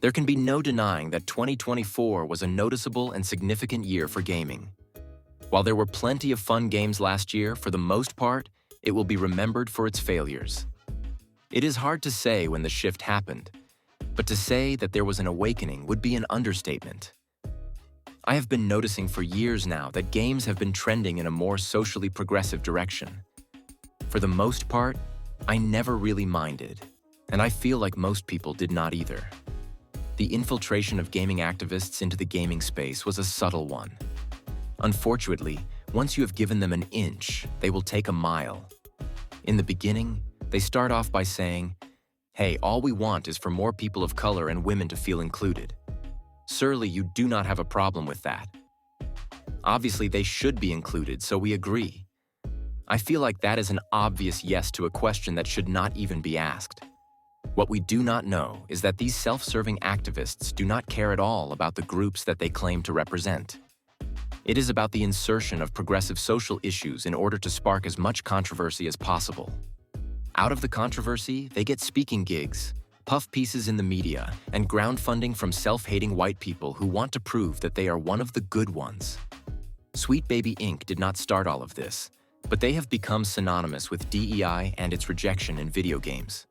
There can be no denying that 2024 was a noticeable and significant year for gaming. While there were plenty of fun games last year, for the most part, it will be remembered for its failures. It is hard to say when the shift happened, but to say that there was an awakening would be an understatement. I have been noticing for years now that games have been trending in a more socially progressive direction. For the most part, I never really minded, and I feel like most people did not either. The infiltration of gaming activists into the gaming space was a subtle one. Unfortunately, once you have given them an inch, they will take a mile. In the beginning, they start off by saying, "Hey, all we want is for more people of color and women to feel included." Surely you do not have a problem with that. Obviously, they should be included, so we agree. I feel like that is an obvious yes to a question that should not even be asked. What we do not know is that these self-serving activists do not care at all about the groups that they claim to represent. It is about the insertion of progressive social issues in order to spark as much controversy as possible. Out of the controversy, they get speaking gigs, puff pieces in the media, and ground funding from self-hating white people who want to prove that they are one of the good ones. Sweet Baby Inc. did not start all of this, but they have become synonymous with DEI and its rejection in video games.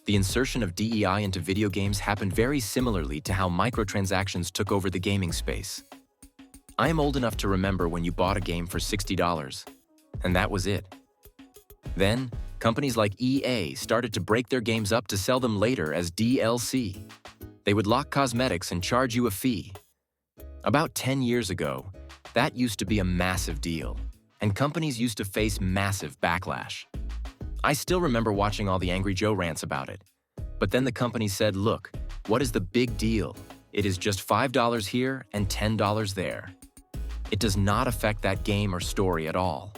The insertion of DEI into video games happened very similarly to how microtransactions took over the gaming space. I am old enough to remember when you bought a game for $60, and that was it. Then, companies like EA started to break their games up to sell them later as DLC. They would lock cosmetics and charge you a fee. About 10 years ago, that used to be a massive deal, and companies used to face massive backlash. I still remember watching all the Angry Joe rants about it. But then the company said, "Look, what is the big deal? It is just $5 here and $10 there." It does not affect that game or story at all.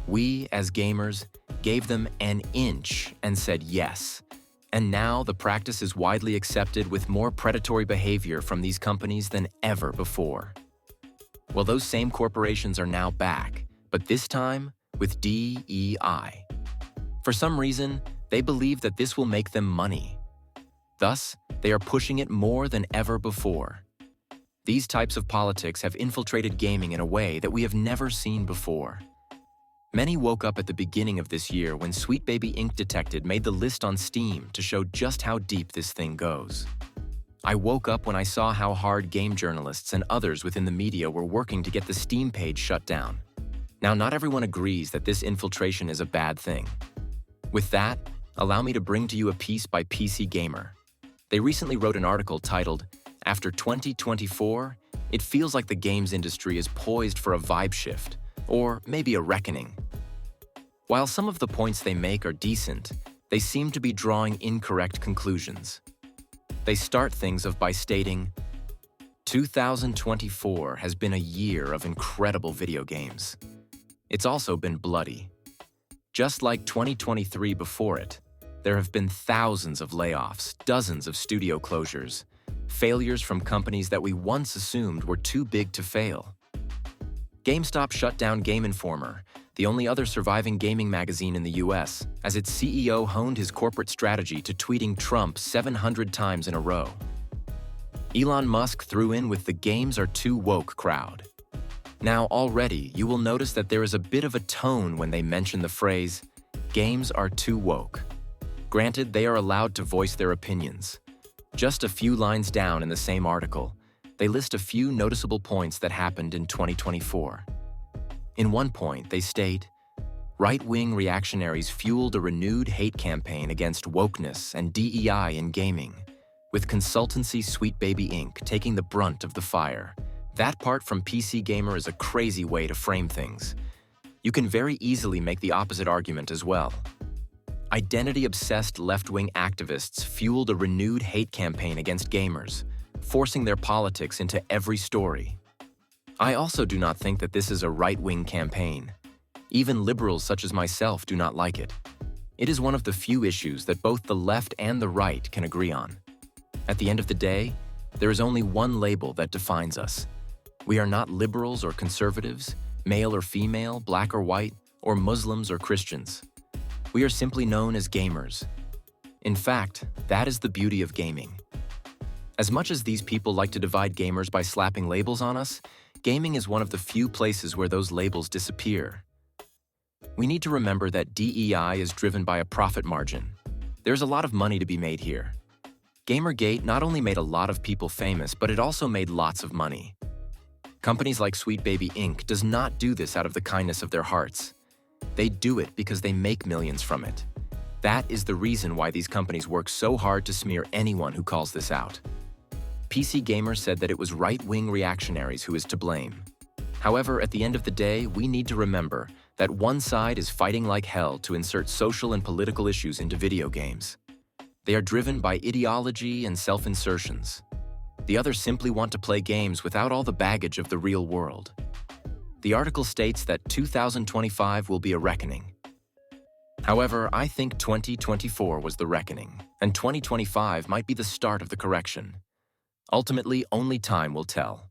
We, as gamers, gave them an inch and said yes. And now the practice is widely accepted with more predatory behavior from these companies than ever before. Well, those same corporations are now back, but this time with DEI. For some reason, they believe that this will make them money. Thus, they are pushing it more than ever before. These types of politics have infiltrated gaming in a way that we have never seen before. Many woke up at the beginning of this year when Sweet Baby Inc. Detected made the list on Steam to show just how deep this thing goes. I woke up when I saw how hard game journalists and others within the media were working to get the Steam page shut down. Now, not everyone agrees that this infiltration is a bad thing. With that, allow me to bring to you a piece by PCGamer. They recently wrote an article titled, "After 2024, it feels like the games industry is poised for a vibe shift, or maybe a reckoning." While some of the points they make are decent, they seem to be drawing incorrect conclusions. They start things off by stating, 2024 has been a year of incredible video games. It's also been bloody. Just like 2023 before it, there have been thousands of layoffs, dozens of studio closures, failures from companies that we once assumed were too big to fail. GameStop shut down Game Informer, the only other surviving gaming magazine in the US, as its CEO honed his corporate strategy to tweeting Trump 700 times in a row. Elon Musk threw in with the "games are too woke" crowd. Now, already, you will notice that there is a bit of a tone when they mention the phrase, "games are too woke." Granted, they are allowed to voice their opinions. Just a few lines down in the same article, they list a few noticeable points that happened in 2024. In one point, they state, right-wing reactionaries fueled a renewed hate campaign against wokeness and DEI in gaming, with consultancy Sweet Baby Inc. taking the brunt of the fire. That part from PCGamer is a crazy way to frame things. You can very easily make the opposite argument as well. Identity-obsessed left-wing activists fueled a renewed hate campaign against gamers, forcing their politics into every story. I also do not think that this is a right-wing campaign. Even liberals such as myself do not like it. It is one of the few issues that both the left and the right can agree on. At the end of the day, there is only one label that defines us. We are not liberals or conservatives, male or female, black or white, or Muslims or Christians. We are simply known as gamers. In fact, that is the beauty of gaming. As much as these people like to divide gamers by slapping labels on us, gaming is one of the few places where those labels disappear. We need to remember that DEI is driven by a profit margin. There's a lot of money to be made here. Gamergate not only made a lot of people famous, but it also made lots of money. Companies like Sweet Baby Inc. does not do this out of the kindness of their hearts. They do it because they make millions from it. That is the reason why these companies work so hard to smear anyone who calls this out. PCGamer said that it was right-wing reactionaries who is to blame. However, at the end of the day, we need to remember that one side is fighting like hell to insert social and political issues into video games. They are driven by ideology and self-insertions. The other simply want to play games without all the baggage of the real world. The article states that 2025 will be a reckoning. However, I think 2024 was the reckoning, and 2025 might be the start of the correction. Ultimately, only time will tell.